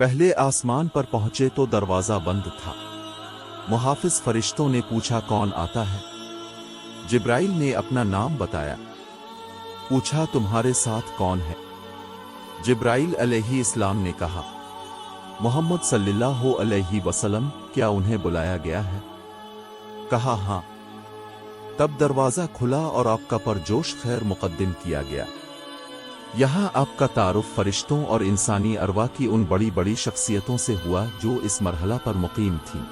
पहले आसमान पर पहुंचे तो दरवाजा बंद था। मुहाफिज फरिश्तों ने पूछा कौन आता है। जिब्राइल ने अपना नाम बताया। पूछा तुम्हारे साथ कौन है। जिब्राइल अलैहिस्सलाम ने कहा मोहम्मद सल्लल्लाहु अलैहि वसल्लम, क्या उन्हें बुलाया गया है? कहा हाँ। तब दरवाजा खुला और आपका परजोश खैर मुकद्दम किया गया। यहाँ आपका तारुफ फरिश्तों और इंसानी अरवा की उन बड़ी बड़ी शख्सियतों से हुआ जो इस मरहला पर मुकीम थी।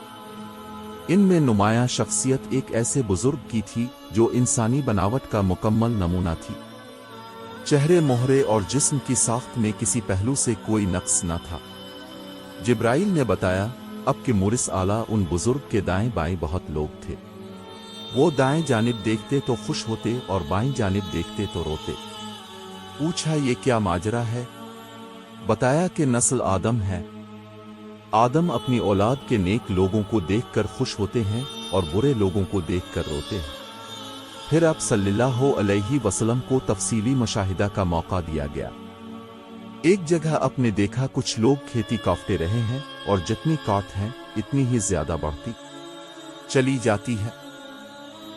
इनमें नुमायां शख्सियत एक ऐसे बुजुर्ग की थी जो इंसानी बनावट का मुकम्मल नमूना थी। चेहरे, मोहरे और जिस्म की साख्त में किसी पहलू से कोई नक्स न था। जिब्राइल ने बताया अब कि मुरिस आला उन बुजुर्ग के दाएं बाएं बहुत लोग थे। वो दाएं जानिब देखते तो खुश होते और बाएं जानिब देखते तो रोते। पूछा ये क्या माजरा है? बताया कि नस्ल आदम है। आदम अपनी औलाद के नेक लोगों को देखकर खुश होते हैं और बुरे लोगों को देखकर रोते हैं। फिर आप सल्लल्लाहु अलैहि वसल्लम को तफसीली मुशाहिदा का मौका दिया गया। एक जगह आपने देखा कुछ लोग खेती काटते रहे हैं और जितनी काट हैं इतनी ही ज्यादा बढ़ती चली जाती है।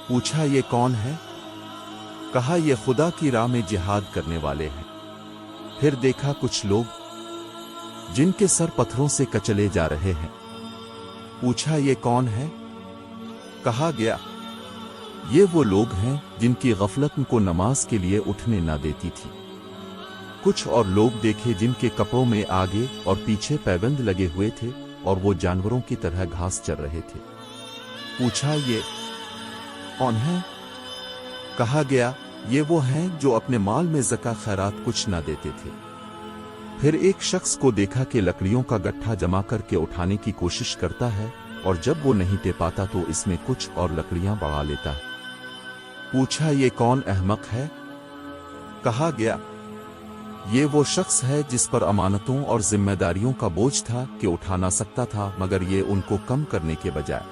पूछा ये कौन है? कहा ये खुदा की राह में जिहाद करने वाले हैं। फिर देखा कुछ लोग जिनके सर पत्थरों से कचले जा रहे हैं। पूछा ये कौन है? कहा गया ये वो लोग हैं जिनकी गफलत को नमाज के लिए उठने ना देती थी। कुछ और लोग देखे जिनके कपड़ों में आगे और पीछे पैबंद लगे हुए थे और वो जानवरों की तरह घास चर रहे थे। पूछा ये कौन है? कहा गया ये वो हैं जो अपने माल में ज़का खैरात कुछ ना देते थे। फिर एक शख्स को देखा कि लकड़ियों का गट्ठा जमा करके उठाने की कोशिश करता है और जब वो नहीं दे पाता तो इसमें कुछ और लकड़ियां बढ़ा लेता है। पूछा ये कौन अहमक है? कहा गया ये वो शख्स है जिस पर अमानतों और जिम्मेदारियों का बोझ था कि उठा ना सकता था, मगर ये उनको कम करने के बजाय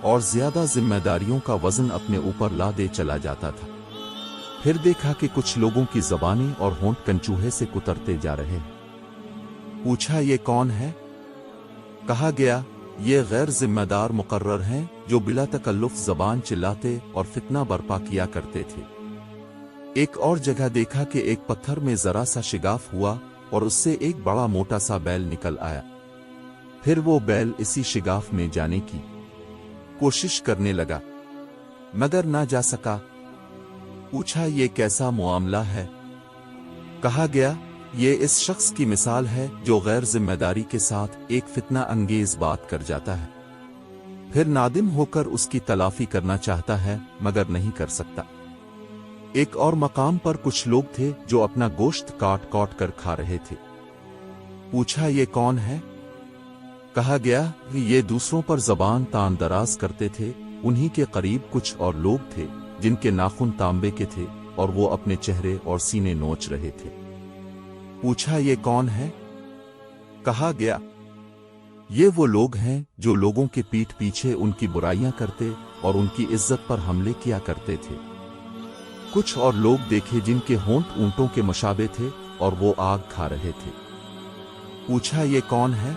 और ज्यादा जिम्मेदारियों का वजन अपने ऊपर ला दे चला जाता था। फिर देखा कि कुछ लोगों की ज़बानें और होंठ कंचूहे से कुतरते जा रहे हैं। पूछा ये कौन है? कहा गया ये गैर जिम्मेदार मुकर्रर हैं जो बिला तकल्लुफ ज़बान चिल्लाते और फितना बर्पा किया करते थे। एक और जगह देखा कि एक पत्थर में जरा सा शिगाफ हुआ और उससे एक बड़ा मोटा सा बैल निकल आया। फिर वो बैल इसी शिगाफ में जाने की कोशिश करने लगा मगर ना जा सका। पूछा ये कैसा मुआमला है? कहा गया ये इस शख्स की मिसाल है जो गैर जिम्मेदारी के साथ एक फितना अंगेज बात कर जाता है, फिर नादिम होकर उसकी तलाफी करना चाहता है मगर नहीं कर सकता। एक और मकाम पर कुछ लोग थे जो अपना गोश्त काट काट कर खा रहे थे। पूछा ये कौन है? कहा गया ये दूसरों पर जबान तान दराज करते थे। उन्हीं के करीब कुछ और लोग थे जिनके नाखून तांबे के थे और वो अपने चेहरे और सीने नोच रहे थे। पूछा ये कौन है? कहा गया ये वो लोग हैं जो लोगों के पीठ पीछे उनकी बुराइयां करते और उनकी इज्जत पर हमले किया करते थे। कुछ और लोग देखे जिनके होंठ ऊंटों के मुशाबे थे और वो आग खा रहे थे। पूछा ये कौन है?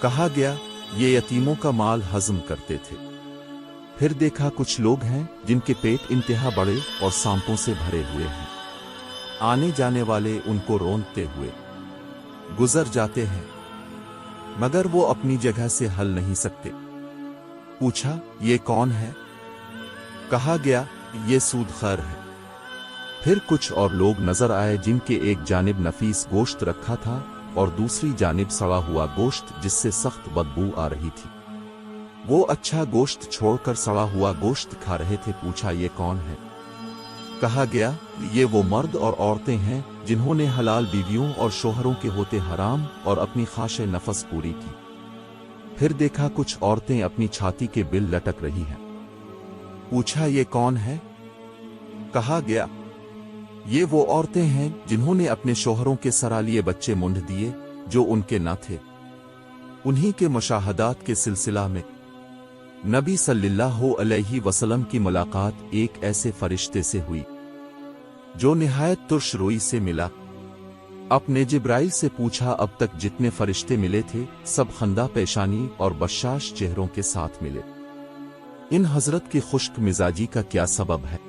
कहा गया ये यतीमों का माल हजम करते थे। फिर देखा कुछ लोग हैं जिनके पेट इंतहा बड़े और सांपों से भरे हुए हैं। आने जाने वाले उनको रोंदते हुए गुजर जाते हैं मगर वो अपनी जगह से हल नहीं सकते। पूछा ये कौन है? कहा गया ये सूदखोर है। फिर कुछ और लोग नजर आए जिनके एक जानिब नफीस गोश्त रखा था और दूसरी जानिब सड़ा हुआ गोश्त जिससे सख्त बदबू आ रही थी। वो अच्छा गोश्त छोड़कर सड़ा हुआ गोश्त खा रहे थे। पूछा ये कौन है? कहा गया ये वो मर्द और औरतें हैं जिन्होंने हलाल बीवियों और शोहरों के होते हराम और अपनी ख्वाहिश नफस पूरी की। फिर देखा कुछ औरतें अपनी छाती के बिल लटक रही हैं। पूछा ये कौन है? कहा गया ये वो औरतें हैं जिन्होंने अपने शोहरों के सरालिए बच्चे मुंढ दिए जो उनके न थे। उन्हीं के मुशाहदात के सिलसिला में नबी सल्लल्लाहु अलैहि वसल्लम की मुलाकात एक ऐसे फरिश्ते से हुई जो निहायत तुर्श रोई से मिला। अपने जिब्राइल से पूछा अब तक जितने फरिश्ते मिले थे सब खंदा पेशानी और बशाश चेहरों के साथ मिले। इन हजरत की खुश्क मिजाजी का क्या सबब है?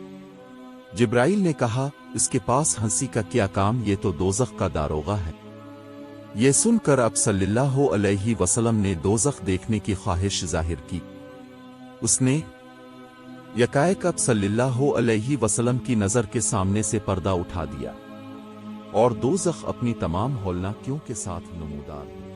जिब्राइल ने कहा, इसके पास हंसी का क्या काम, ये तो दोज़ख का दारोगा है। ये सुनकर अब सल्लल्लाहु अलैहि वसल्लम ने दोज़ख देखने की ख्वाहिश जाहिर की। उसने यकायक अब सल्लल्लाहु अलैहि वसल्लम की नजर के सामने से पर्दा उठा दिया और दोज़ख अपनी तमाम हौलनाकियों के साथ नमूदार हुई।